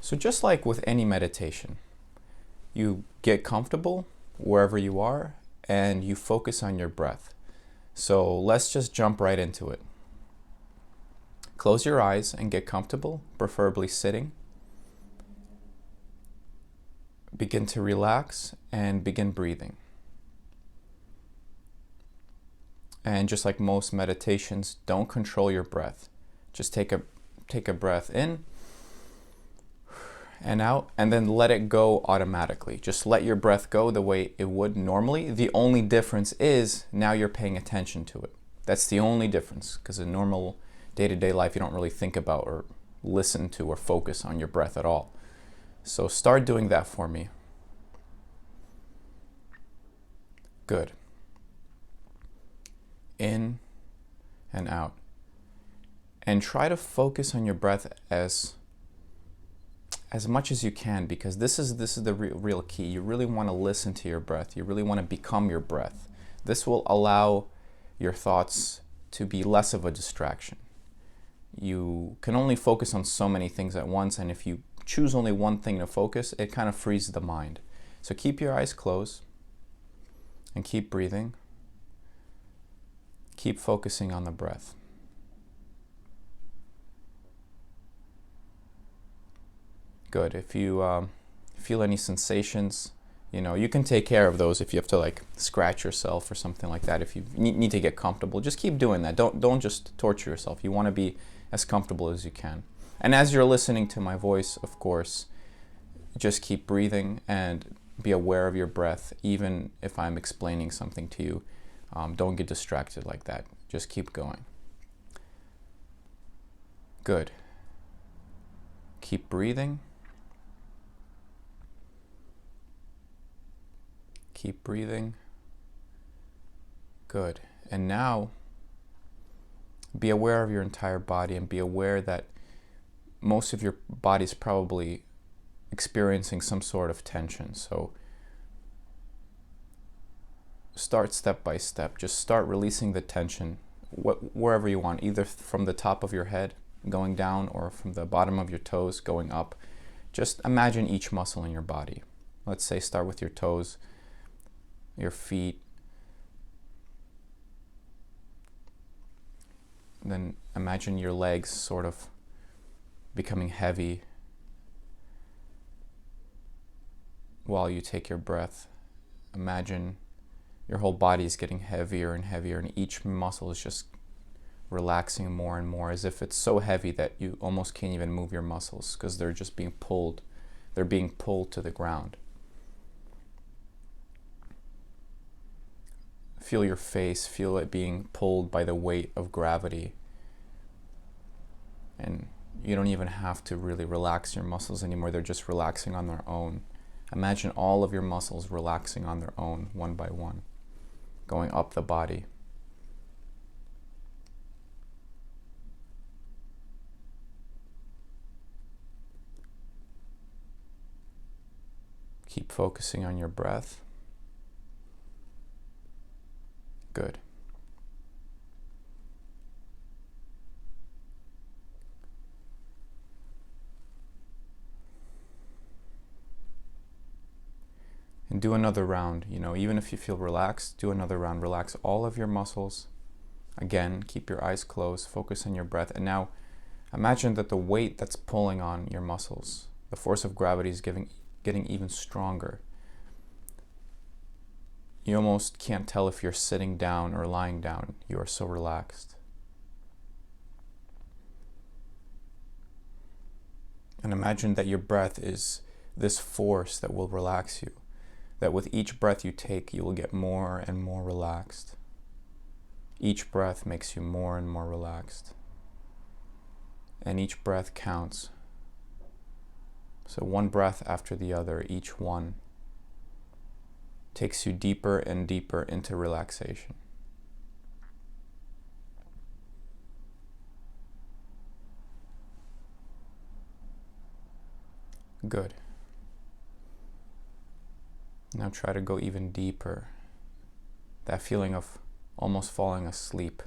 So just like with any meditation, you get comfortable wherever you are and you focus on your breath. So let's just jump right into it. Close your eyes and get comfortable, preferably sitting. Begin to relax and begin breathing. And just like most meditations, don't control your breath. Just take a breath in and out, and then let it go automatically. Just let your breath go the way it would normally. The only difference is now you're paying attention to it. That's the only difference, because in normal day-to-day life, you don't really think about or listen to or focus on your breath at all. So start doing that for me. Good. In and out. And try to focus on your breath as much as you can, because this is the real key. You really want to listen to your breath. You really want to become your breath. This will allow your thoughts to be less of a distraction. You can only focus on so many things at once, and if you choose only one thing to focus, it kind of frees the mind. So keep your eyes closed and keep breathing. Keep focusing on the breath. Good. If you feel any sensations, you can take care of those if you have to like scratch yourself or something like that. If you need to get comfortable, just keep doing that. Don't just torture yourself. You want to be as comfortable as you can. And as you're listening to my voice, of course, just keep breathing and be aware of your breath, even if I'm explaining something to you. Don't get distracted like that. Just keep going. Good. Keep breathing. Keep breathing. Good. And now, be aware of your entire body and be aware that most of your body is probably experiencing some sort of tension. So start step by step. Just start releasing the tension wherever you want, either from the top of your head going down or from the bottom of your toes going up. Just imagine each muscle in your body. Let's say start with your toes, your feet, then imagine your legs sort of becoming heavy while you take your breath. Imagine your whole body is getting heavier and heavier, and each muscle is just relaxing more and more, as if it's so heavy that you almost can't even move your muscles because they're just being pulled. They're being pulled to the ground. Feel your face, feel it being pulled by the weight of gravity. And you don't even have to really relax your muscles anymore. They're just relaxing on their own. Imagine all of your muscles relaxing on their own, one by one, going up the body. Keep focusing on your breath. Good. And do another round. Even if you feel relaxed, do another round. Relax all of your muscles. Again, keep your eyes closed, focus on your breath. And now imagine that the weight that's pulling on your muscles, the force of gravity is getting even stronger. You almost can't tell if you're sitting down or lying down. You are so relaxed. And imagine that your breath is this force that will relax you. That with each breath you take, you will get more and more relaxed. Each breath makes you more and more relaxed. And each breath counts. So one breath after the other, each one takes you deeper and deeper into relaxation. Good. Now try to go even deeper. That feeling of almost falling asleep.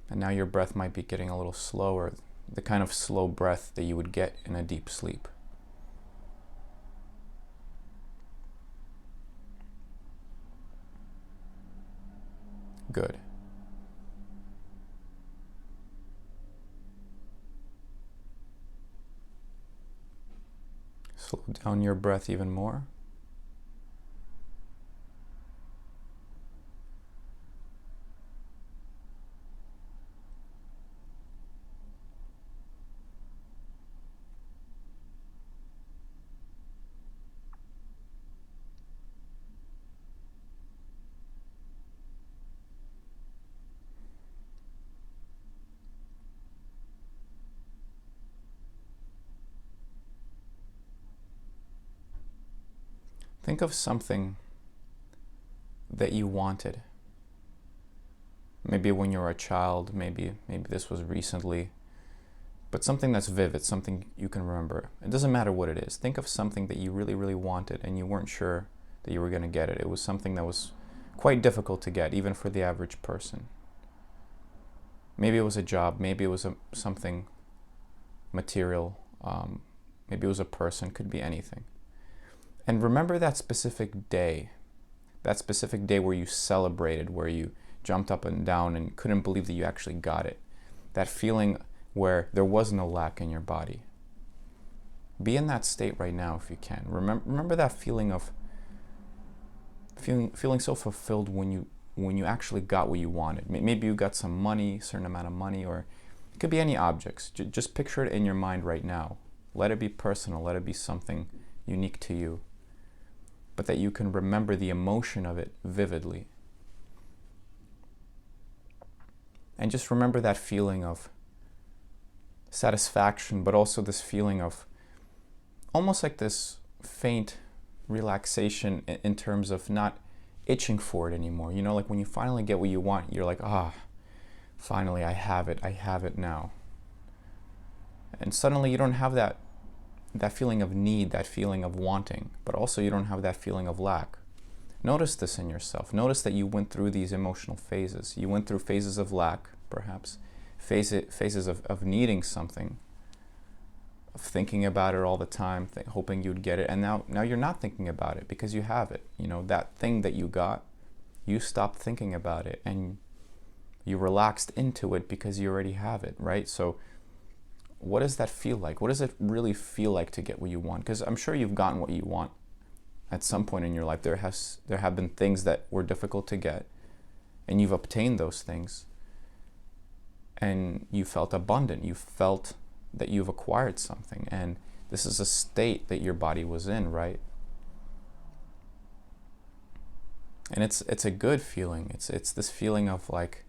And now your breath might be getting a little slower. the kind of slow breath that you would get in a deep sleep. Good. Slow down your breath even more. Think of something that you wanted. Maybe when you were a child, maybe this was recently, but something that's vivid, something you can remember. It doesn't matter what it is. Think of something that you really, really wanted and you weren't sure that you were going to get it. It was something that was quite difficult to get, even for the average person. Maybe it was a job, maybe it was something material, maybe it was a person, could be anything. And remember that specific day where you celebrated, where you jumped up and down and couldn't believe that you actually got it. That feeling where there was no lack in your body. Be in that state right now if you can. Remember that feeling of feeling so fulfilled when you actually got what you wanted. Maybe you got some money, a certain amount of money, or it could be any objects. Just picture it in your mind right now. Let it be personal, let it be something unique to you, but that you can remember the emotion of it vividly. And just remember that feeling of satisfaction, but also this feeling of almost like this faint relaxation in terms of not itching for it anymore. You know, like when you finally get what you want, you're like, finally I have it now. And suddenly you don't have that feeling of need, that feeling of wanting, but also you don't have that feeling of lack. Notice this in yourself. Notice that you went through these emotional phases. You went through phases of lack, perhaps, phases of needing something, of thinking about it all the time, hoping you'd get it, and now you're not thinking about it because you have it. You know, that thing that you got, you stopped thinking about it and you relaxed into it because you already have it, right? So what does that feel like? What does it really feel like to get what you want? Because I'm sure you've gotten what you want at some point in your life. There have been things that were difficult to get, and you've obtained those things, and you felt abundant. You felt that you've acquired something, and this is a state that your body was in, right? And it's a good feeling. It's this feeling of like,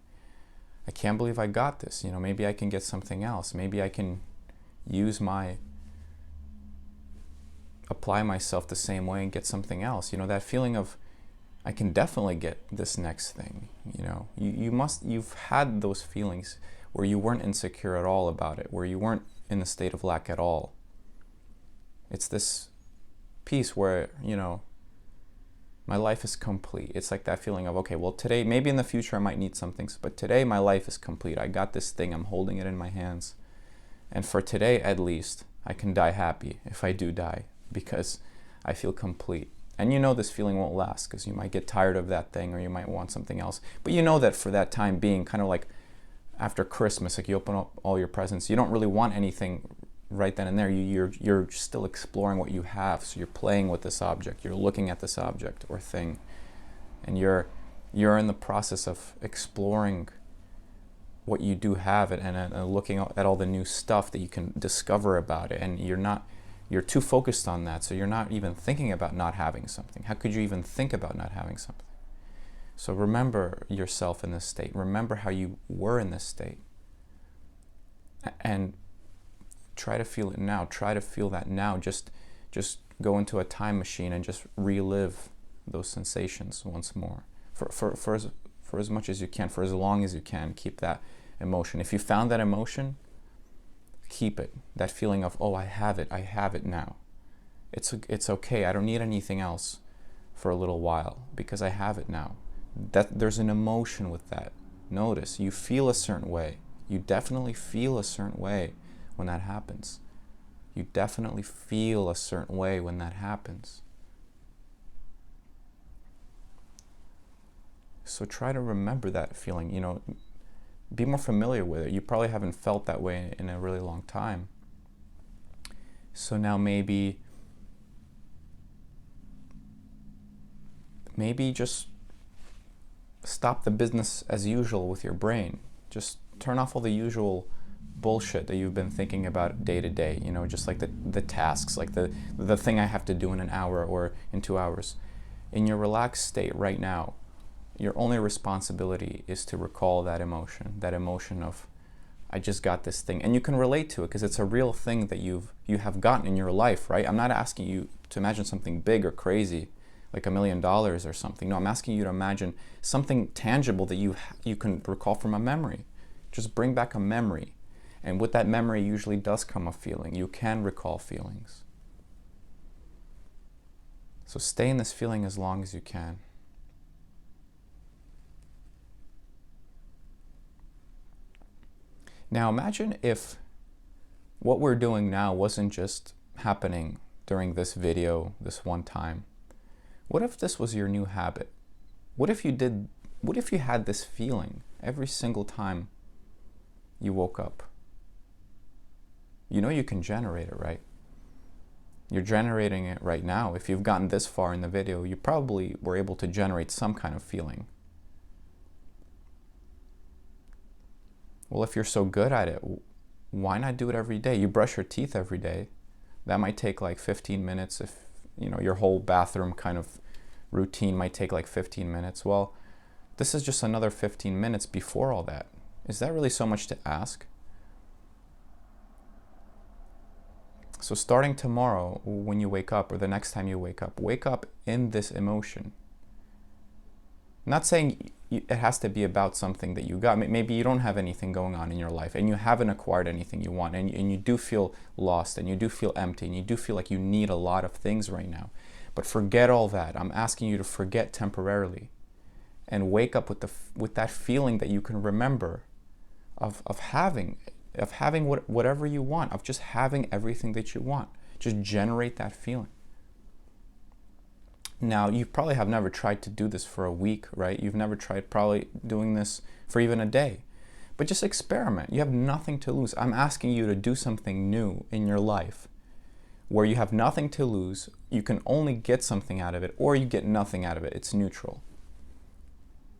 I can't believe I got this. You know, maybe I can get something else. Maybe I can apply myself the same way and get something else. You know, that feeling of, I can definitely get this next thing. You know, you've had those feelings where you weren't insecure at all about it, where you weren't in a state of lack at all. It's this piece where, you know, my life is complete. It's like that feeling of, okay, well today, maybe in the future I might need some things, but today my life is complete. I got this thing, I'm holding it in my hands. And for today, at least, I can die happy if I do die, because I feel complete. And you know this feeling won't last, because you might get tired of that thing or you might want something else. But you know that for that time being, kind of like after Christmas, like you open up all your presents, you don't really want anything right then and there. You're still exploring what you have. So you're playing with this object, you're looking at this object or thing, and you're in the process of exploring what you do have it, and looking at all the new stuff that you can discover about it. And you're too focused on that, so you're not even thinking about not having something. How could you even think about not having something? So remember yourself in this state. Remember how you were in this state, and try to feel it now. Try to feel that now. Just go into a time machine and just relive those sensations once more for as much as you can, for as long as you can. Keep that emotion. If you found that emotion, keep it. That feeling of, oh, I have it now. It's okay. I don't need anything else for a little while because I have it now. That there's an emotion with that. Notice you feel a certain way. You definitely feel a certain way. when that happens. You definitely feel a certain way when that happens. So try to remember that feeling, you know, be more familiar with it. You probably haven't felt that way in a really long time. So now maybe just stop the business as usual with your brain. Just turn off all the usual bullshit that you've been thinking about day to day, you know, just like the tasks, like the thing I have to do in an hour or in 2 hours. In your relaxed state right now, your only responsibility is to recall that emotion of, I just got this thing. And you can relate to it because it's a real thing that you have gotten in your life, right? I'm not asking you to imagine something big or crazy, like $1 million or something. No, I'm asking you to imagine something tangible that you can recall from a memory. Just bring back a memory. And with that memory usually does come a feeling. You can recall feelings. So stay in this feeling as long as you can. Now imagine if what we're doing now wasn't just happening during this video, this one time. What if this was your new habit? What if you had this feeling every single time you woke up? You know you can generate it, right? You're generating it right now. If you've gotten this far in the video, you probably were able to generate some kind of feeling. Well, if you're so good at it, why not do it every day? You brush your teeth every day. That might take like 15 minutes if, you know, your whole bathroom kind of routine might take like 15 minutes. Well, this is just another 15 minutes before all that. Is that really so much to ask? So starting tomorrow, when you wake up, or the next time you wake up in this emotion. I'm not saying it has to be about something that you got. Maybe you don't have anything going on in your life and you haven't acquired anything you want, and you do feel lost and you do feel empty and you do feel like you need a lot of things right now. But forget all that. I'm asking you to forget temporarily and wake up with that feeling that you can remember of having whatever you want, of just having everything that you want. Just generate that feeling. Now, you probably have never tried to do this for a week, right? You've never tried probably doing this for even a day. But just experiment. You have nothing to lose. I'm asking you to do something new in your life where you have nothing to lose. You can only get something out of it, or you get nothing out of it. It's neutral.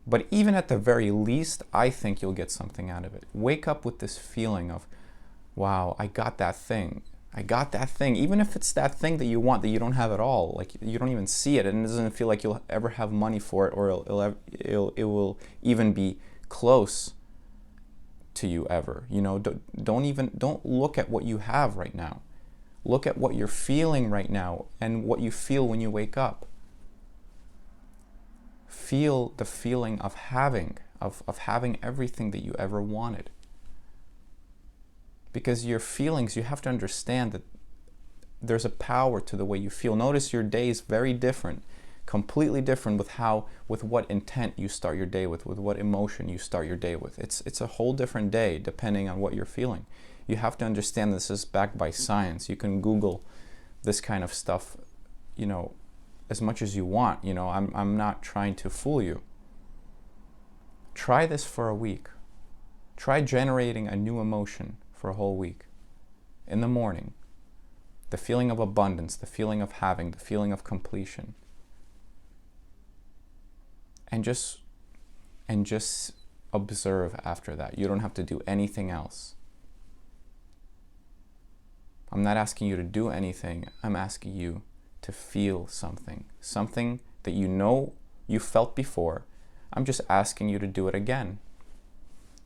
But even at the very least, I think you'll get something out of it. Wake up with this feeling of, wow, I got that thing. I got that thing. Even if it's that thing that you want that you don't have at all, like you don't even see it, and it doesn't feel like you'll ever have money for it, or it will even be close to you ever. You know, don't look at what you have right now. Look at what you're feeling right now and what you feel when you wake up. Feel the feeling of having everything that you ever wanted. Because your feelings, you have to understand that there's a power to the way you feel. Notice your day is very different, completely different with what intent you start your day with what emotion you start your day with. It's a whole different day depending on what you're feeling. You have to understand this is backed by science. You can Google this kind of stuff, you know, as much as you want. You know, I'm not trying to fool you. Try this for a week. Try generating a new emotion for a whole week. In the morning, the feeling of abundance, the feeling of having, the feeling of completion. And just observe after that. You don't have to do anything else. I'm not asking you to do anything. I'm asking you to feel something that you know you felt before. I'm just asking you to do it again,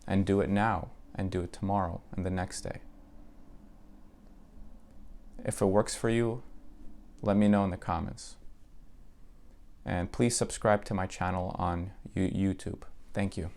and do it now, and do it tomorrow and the next day. If it works for you, let me know in the comments. And please subscribe to my channel on YouTube. Thank you.